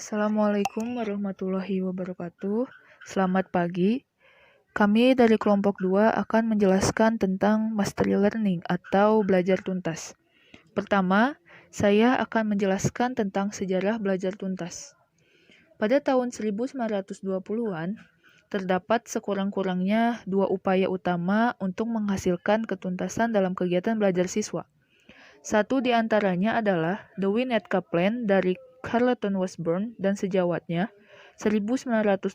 Assalamualaikum warahmatullahi wabarakatuh. Selamat pagi. Kami dari kelompok 2 akan menjelaskan tentang mastery learning atau belajar tuntas. Pertama, saya akan menjelaskan tentang sejarah belajar tuntas. Pada tahun 1920-an, terdapat sekurang-kurangnya 2 upaya utama untuk menghasilkan ketuntasan dalam kegiatan belajar siswa. Satu di antaranya adalah The Winnetka Plan dari Carleton Washburn dan sejawatnya 1922,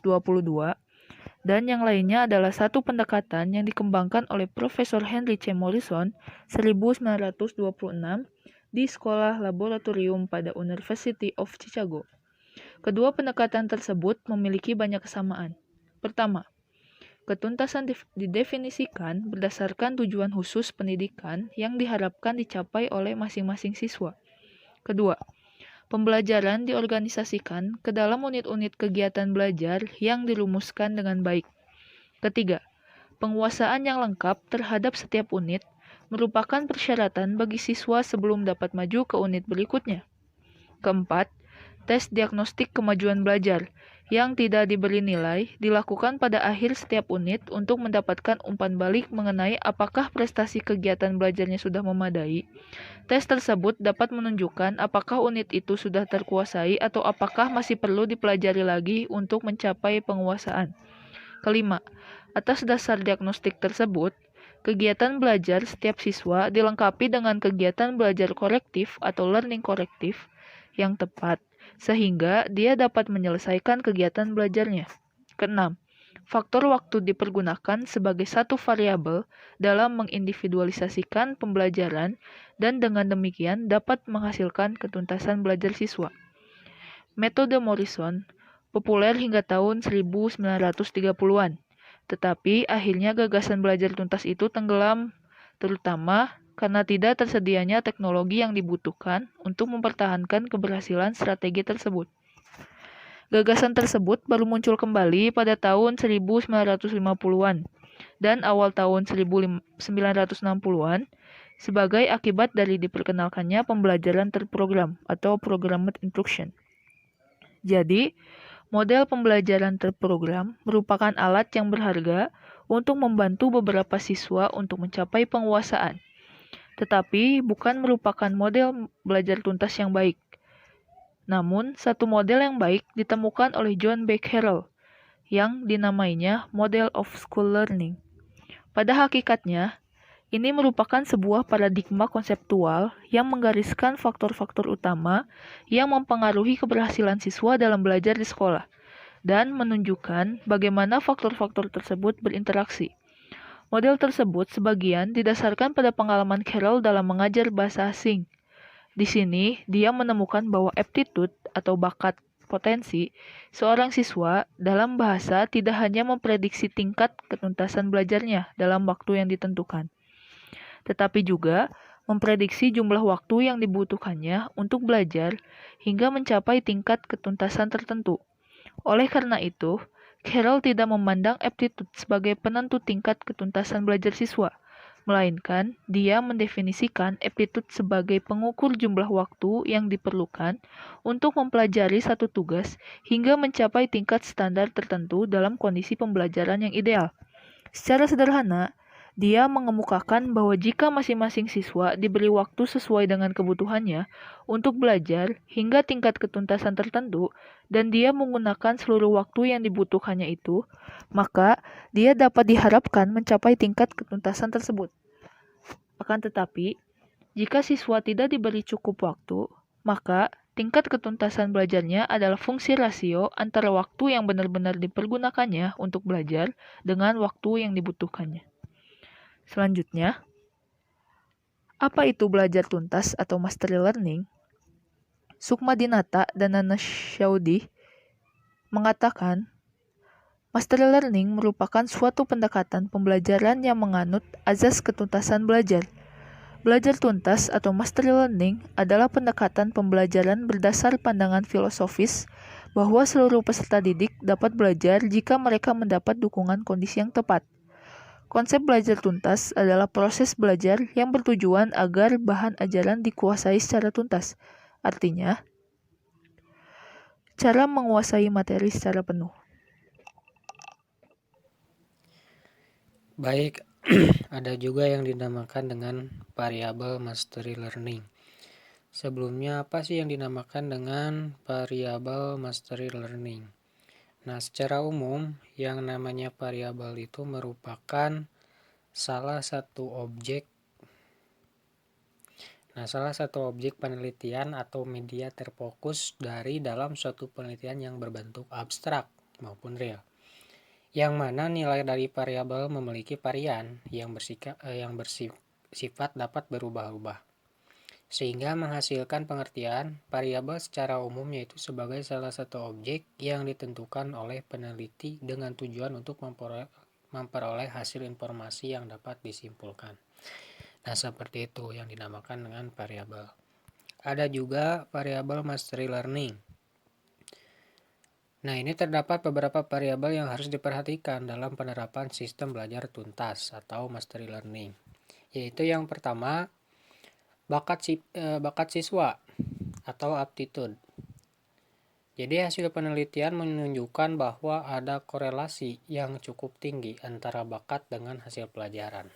dan yang lainnya adalah satu pendekatan yang dikembangkan oleh Profesor Henry C. Morrison 1926 di Sekolah Laboratorium pada University of Chicago. Kedua pendekatan tersebut memiliki banyak kesamaan. Pertama, ketuntasan didefinisikan berdasarkan tujuan khusus pendidikan yang diharapkan dicapai oleh masing-masing siswa. Kedua, pembelajaran diorganisasikan ke dalam unit-unit kegiatan belajar yang dirumuskan dengan baik. Ketiga, penguasaan yang lengkap terhadap setiap unit merupakan persyaratan bagi siswa sebelum dapat maju ke unit berikutnya. Keempat, tes diagnostik kemajuan belajar yang tidak diberi nilai dilakukan pada akhir setiap unit untuk mendapatkan umpan balik mengenai apakah prestasi kegiatan belajarnya sudah memadai. Tes tersebut dapat menunjukkan apakah unit itu sudah terkuasai atau apakah masih perlu dipelajari lagi untuk mencapai penguasaan. Kelima, atas dasar diagnostik tersebut, kegiatan belajar setiap siswa dilengkapi dengan kegiatan belajar korektif atau learning korektif yang tepat, sehingga dia dapat menyelesaikan kegiatan belajarnya. Keenam, faktor waktu dipergunakan sebagai satu variabel dalam mengindividualisasikan pembelajaran dan dengan demikian dapat menghasilkan ketuntasan belajar siswa. Metode Morrison populer hingga tahun 1930-an, tetapi akhirnya gagasan belajar tuntas itu tenggelam, terutama karena tidak tersedianya teknologi yang dibutuhkan untuk mempertahankan keberhasilan strategi tersebut. Gagasan tersebut baru muncul kembali pada tahun 1950-an dan awal tahun 1960-an sebagai akibat dari diperkenalkannya pembelajaran terprogram atau programmed instruction. Jadi, model pembelajaran terprogram merupakan alat yang berharga untuk membantu beberapa siswa untuk mencapai penguasaan, tetapi bukan merupakan model belajar tuntas yang baik. Namun, satu model yang baik ditemukan oleh John Becquerel yang dinamainya Model of School Learning. Pada hakikatnya, ini merupakan sebuah paradigma konseptual yang menggariskan faktor-faktor utama yang mempengaruhi keberhasilan siswa dalam belajar di sekolah dan menunjukkan bagaimana faktor-faktor tersebut berinteraksi. Model tersebut sebagian didasarkan pada pengalaman Carroll dalam mengajar bahasa asing. Di sini, dia menemukan bahwa aptitude atau bakat potensi seorang siswa dalam bahasa tidak hanya memprediksi tingkat ketuntasan belajarnya dalam waktu yang ditentukan, tetapi juga memprediksi jumlah waktu yang dibutuhkannya untuk belajar hingga mencapai tingkat ketuntasan tertentu. Oleh karena itu, Carroll tidak memandang aptitude sebagai penentu tingkat ketuntasan belajar siswa, melainkan dia mendefinisikan aptitude sebagai pengukur jumlah waktu yang diperlukan untuk mempelajari satu tugas hingga mencapai tingkat standar tertentu dalam kondisi pembelajaran yang ideal. Secara sederhana, dia mengemukakan bahwa jika masing-masing siswa diberi waktu sesuai dengan kebutuhannya untuk belajar hingga tingkat ketuntasan tertentu, dan dia menggunakan seluruh waktu yang dibutuhkannya itu, maka dia dapat diharapkan mencapai tingkat ketuntasan tersebut. Akan tetapi, jika siswa tidak diberi cukup waktu, maka tingkat ketuntasan belajarnya adalah fungsi rasio antara waktu yang benar-benar dipergunakannya untuk belajar dengan waktu yang dibutuhkannya. Selanjutnya, apa itu belajar tuntas atau mastery learning? Sukma Dinata dan Nana Shaudi mengatakan, mastery learning merupakan suatu pendekatan pembelajaran yang menganut azas ketuntasan belajar. Belajar tuntas atau mastery learning adalah pendekatan pembelajaran berdasar pandangan filosofis bahwa seluruh peserta didik dapat belajar jika mereka mendapat dukungan kondisi yang tepat. Konsep belajar tuntas adalah proses belajar yang bertujuan agar bahan ajaran dikuasai secara tuntas. Artinya, Cara menguasai materi secara penuh. Baik, ada juga yang dinamakan dengan variabel mastery learning. Sebelumnya, apa sih yang dinamakan dengan variabel mastery learning? Nah, secara umum, yang namanya variabel itu merupakan salah satu objek penelitian atau media terfokus dari dalam suatu penelitian yang berbentuk abstrak maupun real, yang mana nilai dari variabel memiliki varian yang bersifat dapat berubah-ubah, sehingga menghasilkan pengertian variabel secara umum yaitu sebagai salah satu objek yang ditentukan oleh peneliti dengan tujuan untuk memperoleh hasil informasi yang dapat disimpulkan. Nah, seperti itu yang dinamakan dengan variabel. Ada juga variabel mastery learning. Nah, ini terdapat beberapa variabel yang harus diperhatikan dalam penerapan sistem belajar tuntas atau mastery learning. Yaitu yang pertama, bakat siswa atau aptitude. Jadi hasil penelitian menunjukkan bahwa ada korelasi yang cukup tinggi antara bakat dengan hasil pelajaran.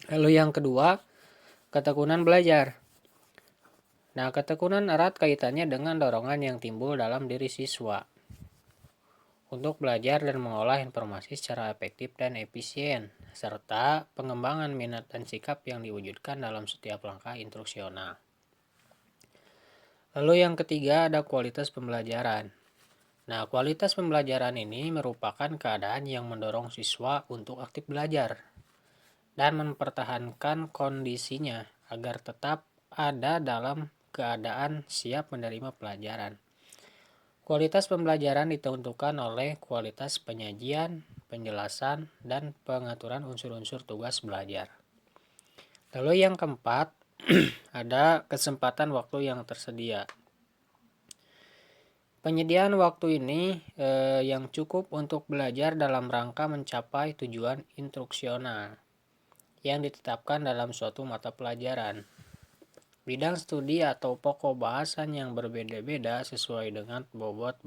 Lalu yang kedua, ketekunan belajar. Nah, ketekunan erat kaitannya dengan dorongan yang timbul dalam diri siswa untuk belajar dan mengolah informasi secara efektif dan efisien, serta pengembangan minat dan sikap yang diwujudkan dalam setiap langkah instruksional. Lalu yang ketiga ada kualitas pembelajaran. Nah, kualitas pembelajaran ini merupakan keadaan yang mendorong siswa untuk aktif belajar dan mempertahankan kondisinya agar tetap ada dalam keadaan siap menerima pelajaran. Kualitas pembelajaran ditentukan oleh kualitas penyajian, penjelasan, dan pengaturan unsur-unsur tugas belajar. Lalu yang keempat, ada kesempatan waktu yang tersedia. Penyediaan waktu ini yang cukup untuk belajar dalam rangka mencapai tujuan instruksional yang ditetapkan dalam suatu mata pelajaran. Bidang studi atau pokok bahasan yang berbeda-beda sesuai dengan bobot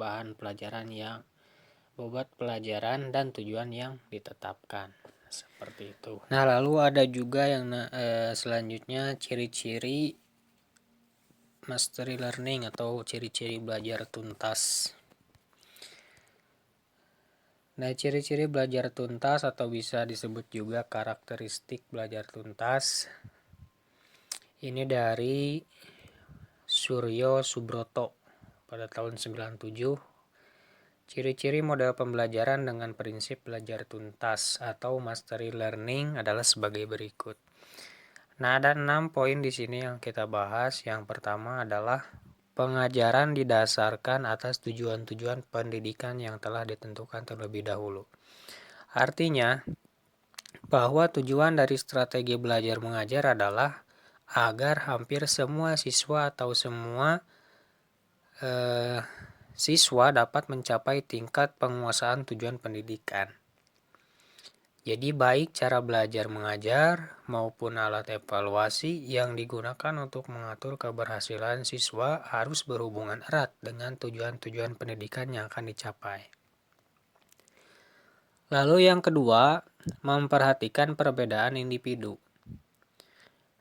pelajaran dan tujuan yang ditetapkan. Seperti itu. Nah, lalu ada juga yang selanjutnya ciri-ciri mastery learning atau ciri-ciri belajar tuntas. Nah, ciri-ciri belajar tuntas atau bisa disebut juga karakteristik belajar tuntas. Ini dari Suryo Subroto pada tahun 97. Ciri-ciri model pembelajaran dengan prinsip belajar tuntas atau mastery learning adalah sebagai berikut. Nah, ada 6 poin di sini yang kita bahas. Yang pertama adalah pengajaran didasarkan atas tujuan-tujuan pendidikan yang telah ditentukan terlebih dahulu. Artinya, bahwa tujuan dari strategi belajar mengajar adalah agar hampir semua siswa atau semua siswa dapat mencapai tingkat penguasaan tujuan pendidikan. Jadi baik cara belajar mengajar maupun alat evaluasi yang digunakan untuk mengatur keberhasilan siswa harus berhubungan erat dengan tujuan-tujuan pendidikan yang akan dicapai. Lalu yang kedua, memperhatikan perbedaan individu.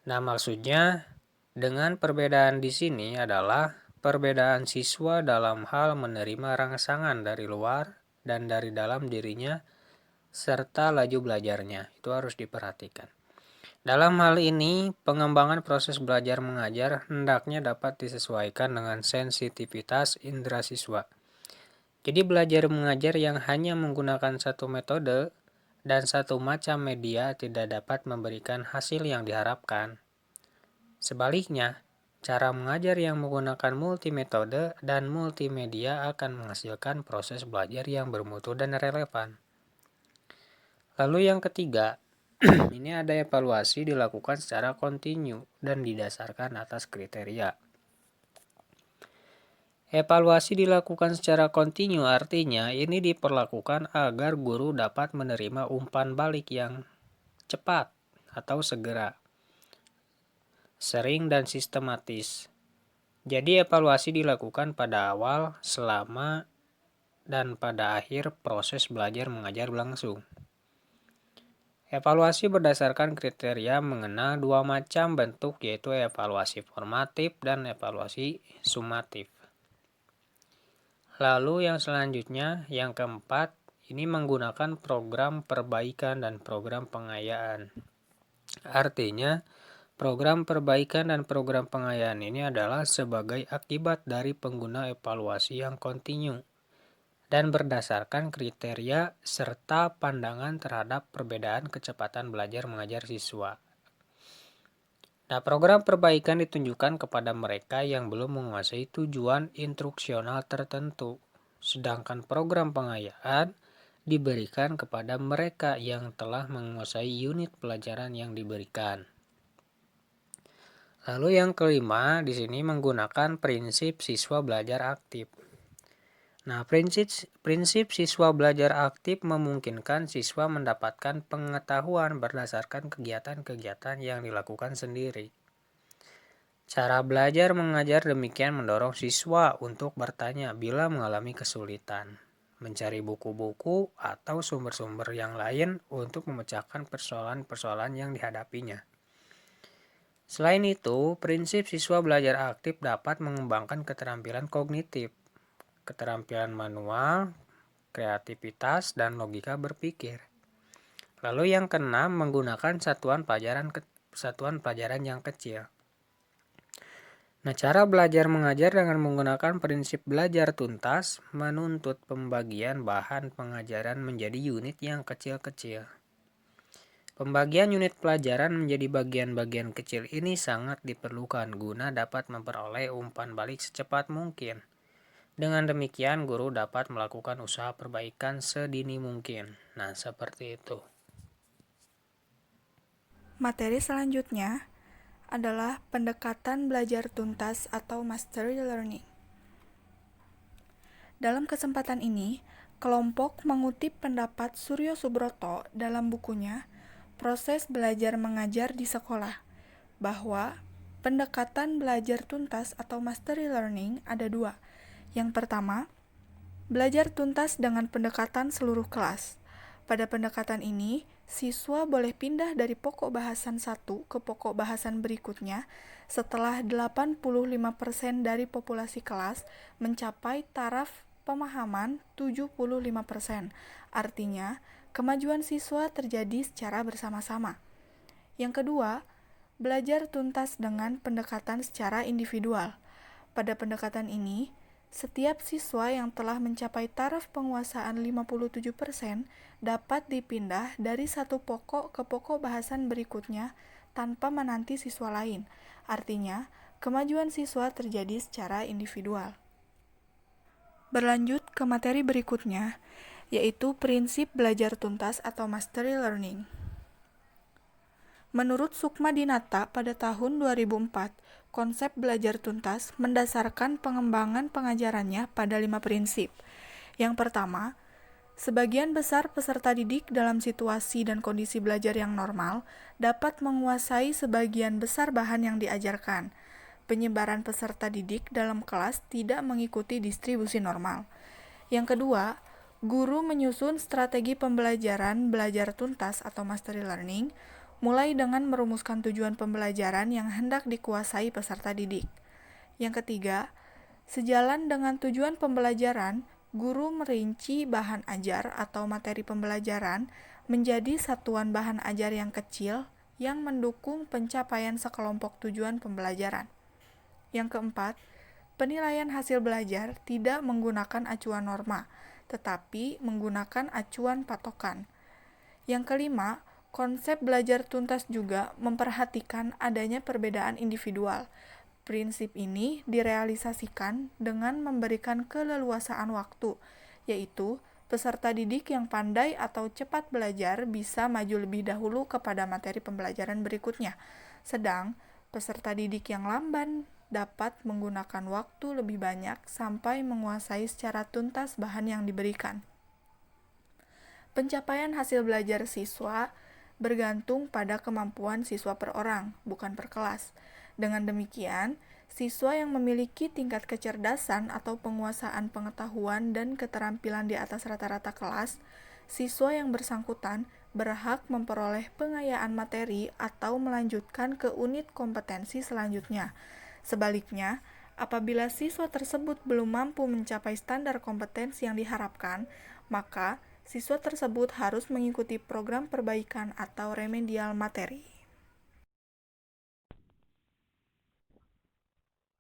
Nah, maksudnya dengan perbedaan di sini adalah perbedaan siswa dalam hal menerima rangsangan dari luar dan dari dalam dirinya serta laju belajarnya. Itu harus diperhatikan. Dalam hal ini, pengembangan proses belajar mengajar hendaknya dapat disesuaikan dengan sensitivitas indera siswa. Jadi belajar mengajar yang hanya menggunakan satu metode dan satu macam media tidak dapat memberikan hasil yang diharapkan. Sebaliknya, cara mengajar yang menggunakan multimetode dan multimedia akan menghasilkan proses belajar yang bermutu dan relevan. Lalu yang ketiga, ini ada evaluasi dilakukan secara kontinu dan didasarkan atas kriteria. Evaluasi dilakukan secara kontinu artinya ini diperlakukan agar guru dapat menerima umpan balik yang cepat atau segera, sering dan sistematis. Jadi evaluasi dilakukan pada awal, selama, dan pada akhir proses belajar mengajar berlangsung. Evaluasi berdasarkan kriteria mengenal dua macam bentuk, yaitu evaluasi formatif dan evaluasi sumatif. Lalu yang selanjutnya, yang keempat, ini menggunakan program perbaikan dan program pengayaan. Artinya, program perbaikan dan program pengayaan ini adalah sebagai akibat dari pengguna evaluasi yang kontinu dan berdasarkan kriteria serta pandangan terhadap perbedaan kecepatan belajar mengajar siswa. Nah, program perbaikan ditunjukkan kepada mereka yang belum menguasai tujuan instruksional tertentu, sedangkan program pengayaan diberikan kepada mereka yang telah menguasai unit pelajaran yang diberikan. Lalu yang kelima, di sini menggunakan prinsip siswa belajar aktif. Nah, prinsip siswa belajar aktif memungkinkan siswa mendapatkan pengetahuan berdasarkan kegiatan-kegiatan yang dilakukan sendiri. Cara belajar mengajar demikian mendorong siswa untuk bertanya bila mengalami kesulitan, mencari buku-buku atau sumber-sumber yang lain untuk memecahkan persoalan-persoalan yang dihadapinya. Selain itu, prinsip siswa belajar aktif dapat mengembangkan keterampilan kognitif, keterampilan manual, kreativitas, dan logika berpikir. Lalu yang keenam, menggunakan satuan pelajaran yang kecil. Nah, cara belajar mengajar dengan menggunakan prinsip belajar tuntas menuntut pembagian bahan pengajaran menjadi unit yang kecil-kecil. Pembagian unit pelajaran menjadi bagian-bagian kecil ini sangat diperlukan guna dapat memperoleh umpan balik secepat mungkin. Dengan demikian, guru dapat melakukan usaha perbaikan sedini mungkin. Nah, seperti itu. Materi selanjutnya adalah pendekatan belajar tuntas atau mastery learning. Dalam kesempatan ini, kelompok mengutip pendapat Suryo Subroto dalam bukunya Proses Belajar Mengajar di Sekolah, bahwa pendekatan belajar tuntas atau mastery learning ada dua. Yang pertama, belajar tuntas dengan pendekatan seluruh kelas. Pada pendekatan ini, siswa boleh pindah dari pokok bahasan satu ke pokok bahasan berikutnya setelah 85% dari populasi kelas mencapai taraf pemahaman 75%. Artinya, kemajuan siswa terjadi secara bersama-sama. Yang kedua, belajar tuntas dengan pendekatan secara individual. Pada pendekatan ini, setiap siswa yang telah mencapai taraf penguasaan 57% dapat dipindah dari satu pokok ke pokok bahasan berikutnya tanpa menanti siswa lain. Artinya, kemajuan siswa terjadi secara individual. Berlanjut ke materi berikutnya, yaitu prinsip belajar tuntas atau mastery learning. Menurut Sukma Dinata pada tahun 2004, konsep belajar tuntas mendasarkan pengembangan pengajarannya pada 5 prinsip. Yang pertama, sebagian besar peserta didik dalam situasi dan kondisi belajar yang normal dapat menguasai sebagian besar bahan yang diajarkan. Penyebaran peserta didik dalam kelas tidak mengikuti distribusi normal. Yang kedua, guru menyusun strategi pembelajaran belajar tuntas atau mastery learning mulai dengan merumuskan tujuan pembelajaran yang hendak dikuasai peserta didik. Yang ketiga, sejalan dengan tujuan pembelajaran, guru merinci bahan ajar atau materi pembelajaran menjadi satuan bahan ajar yang kecil yang mendukung pencapaian sekelompok tujuan pembelajaran. Yang keempat, penilaian hasil belajar tidak menggunakan acuan norma, tetapi menggunakan acuan patokan. Yang kelima, konsep belajar tuntas juga memperhatikan adanya perbedaan individual. Prinsip ini direalisasikan dengan memberikan keleluasaan waktu, yaitu peserta didik yang pandai atau cepat belajar bisa maju lebih dahulu kepada materi pembelajaran berikutnya, sedang peserta didik yang lamban dapat menggunakan waktu lebih banyak sampai menguasai secara tuntas bahan yang diberikan. Pencapaian hasil belajar siswa bergantung pada kemampuan siswa per orang, bukan per kelas. Dengan demikian, Siswa yang memiliki tingkat kecerdasan atau penguasaan pengetahuan dan keterampilan di atas rata-rata kelas, siswa yang bersangkutan berhak memperoleh pengayaan materi atau melanjutkan ke unit kompetensi selanjutnya. Sebaliknya, apabila siswa tersebut belum mampu mencapai standar kompetensi yang diharapkan, maka siswa tersebut harus mengikuti program perbaikan atau remedial materi.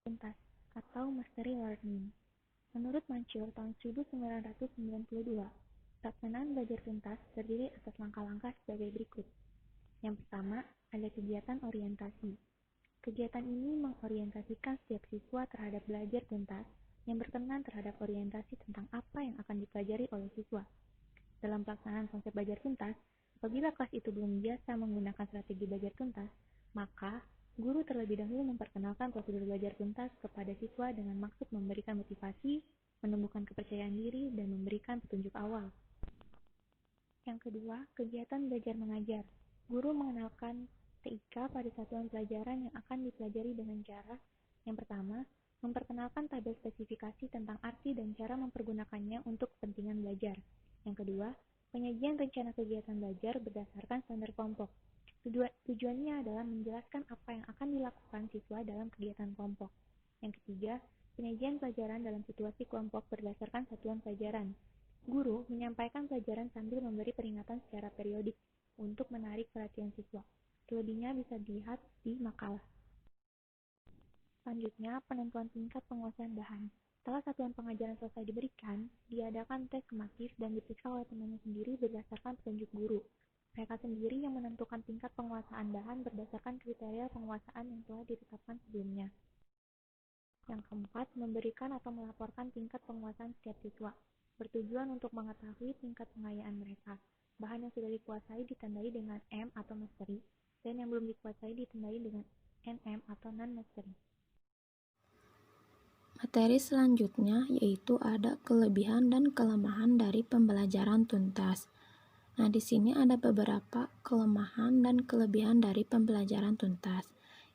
Tuntas atau Mastery Learning. Menurut Mansur tahun 1992, pelaksanaan belajar tuntas terdiri atas langkah-langkah sebagai berikut. Yang pertama, ada kegiatan orientasi. Kegiatan ini mengorientasikan setiap siswa terhadap belajar tuntas yang berkenan terhadap orientasi tentang apa yang akan dipelajari oleh siswa. Dalam pelaksanaan konsep belajar tuntas, apabila kelas itu belum biasa menggunakan strategi belajar tuntas, maka guru terlebih dahulu memperkenalkan prosedur belajar tuntas kepada siswa dengan maksud memberikan motivasi, menumbuhkan kepercayaan diri, dan memberikan petunjuk awal. Yang kedua, kegiatan belajar mengajar. Guru mengenalkan TIK pada satuan pelajaran yang akan dipelajari dengan cara yang pertama, memperkenalkan tabel spesifikasi tentang arti dan cara mempergunakannya untuk kepentingan belajar. Yang kedua, penyajian rencana kegiatan belajar berdasarkan standar kelompok. Tujuannya adalah menjelaskan apa yang akan dilakukan siswa dalam kegiatan kelompok. Yang ketiga, penyajian pelajaran dalam situasi kelompok berdasarkan satuan pelajaran. Guru menyampaikan pelajaran sambil memberi peringatan secara periodik untuk menarik perhatian siswa. Selebihnya bisa dilihat di makalah. Selanjutnya, penentuan tingkat penguasaan bahan. Setelah satuan pengajaran selesai diberikan, diadakan tes summatif dan diperiksa oleh temannya sendiri berdasarkan petunjuk guru. Mereka sendiri yang menentukan tingkat penguasaan bahan berdasarkan kriteria penguasaan yang telah ditetapkan sebelumnya. Yang keempat, memberikan atau melaporkan tingkat penguasaan setiap siswa, bertujuan untuk mengetahui tingkat pengayaan mereka. Bahan yang sudah dikuasai ditandai dengan M atau mastery, dan yang belum dikuasai ditandai dengan NM atau non-mastery. Materi selanjutnya yaitu ada kelebihan dan kelemahan dari pembelajaran tuntas. Nah, di sini ada beberapa kelemahan dan kelebihan dari pembelajaran tuntas.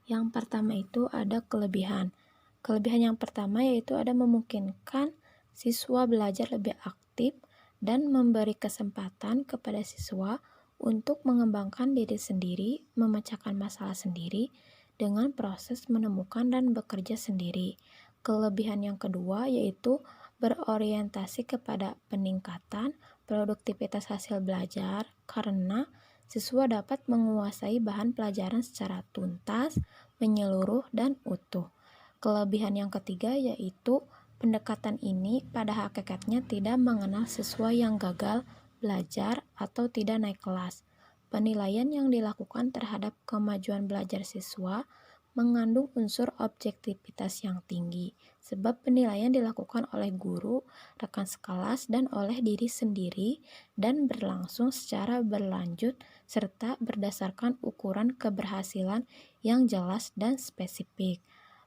Yang pertama itu ada kelebihan. Kelebihan yang pertama yaitu ada memungkinkan siswa belajar lebih aktif dan memberi kesempatan kepada siswa untuk mengembangkan diri sendiri, memecahkan masalah sendiri dengan proses menemukan dan bekerja sendiri. Kelebihan yang kedua yaitu berorientasi kepada peningkatan produktivitas hasil belajar karena siswa dapat menguasai bahan pelajaran secara tuntas, menyeluruh, dan utuh. Kelebihan yang ketiga yaitu pendekatan ini pada hakikatnya tidak mengenal siswa yang gagal belajar atau tidak naik kelas. Penilaian yang dilakukan terhadap kemajuan belajar siswa mengandung unsur objektivitas yang tinggi, sebab penilaian dilakukan oleh guru, rekan sekelas, dan oleh diri sendiri, dan berlangsung secara berlanjut serta berdasarkan ukuran keberhasilan yang jelas dan spesifik.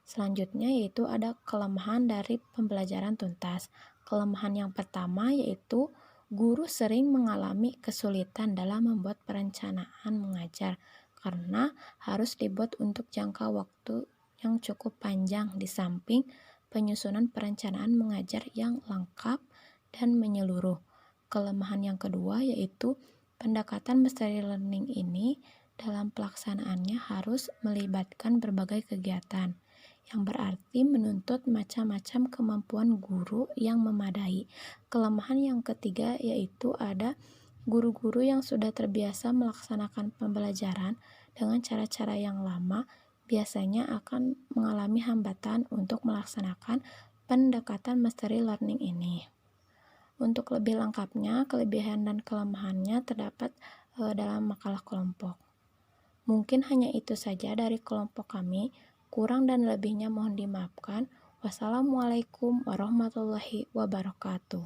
Selanjutnya yaitu ada kelemahan dari pembelajaran tuntas. Kelemahan yang pertama yaitu guru sering mengalami kesulitan dalam membuat perencanaan mengajar, karena harus dibuat untuk jangka waktu yang cukup panjang di samping penyusunan perencanaan mengajar yang lengkap dan menyeluruh. Kelemahan yang kedua yaitu pendekatan mastery learning ini dalam pelaksanaannya harus melibatkan berbagai kegiatan, yang berarti menuntut macam-macam kemampuan guru yang memadai. Kelemahan yang ketiga yaitu ada guru-guru yang sudah terbiasa melaksanakan pembelajaran dengan cara-cara yang lama biasanya akan mengalami hambatan untuk melaksanakan pendekatan mastery learning ini. Untuk lebih lengkapnya, kelebihan dan kelemahannya terdapat dalam makalah kelompok. Mungkin hanya itu saja dari kelompok kami. Kurang dan lebihnya mohon dimaafkan. Wassalamualaikum warahmatullahi wabarakatuh.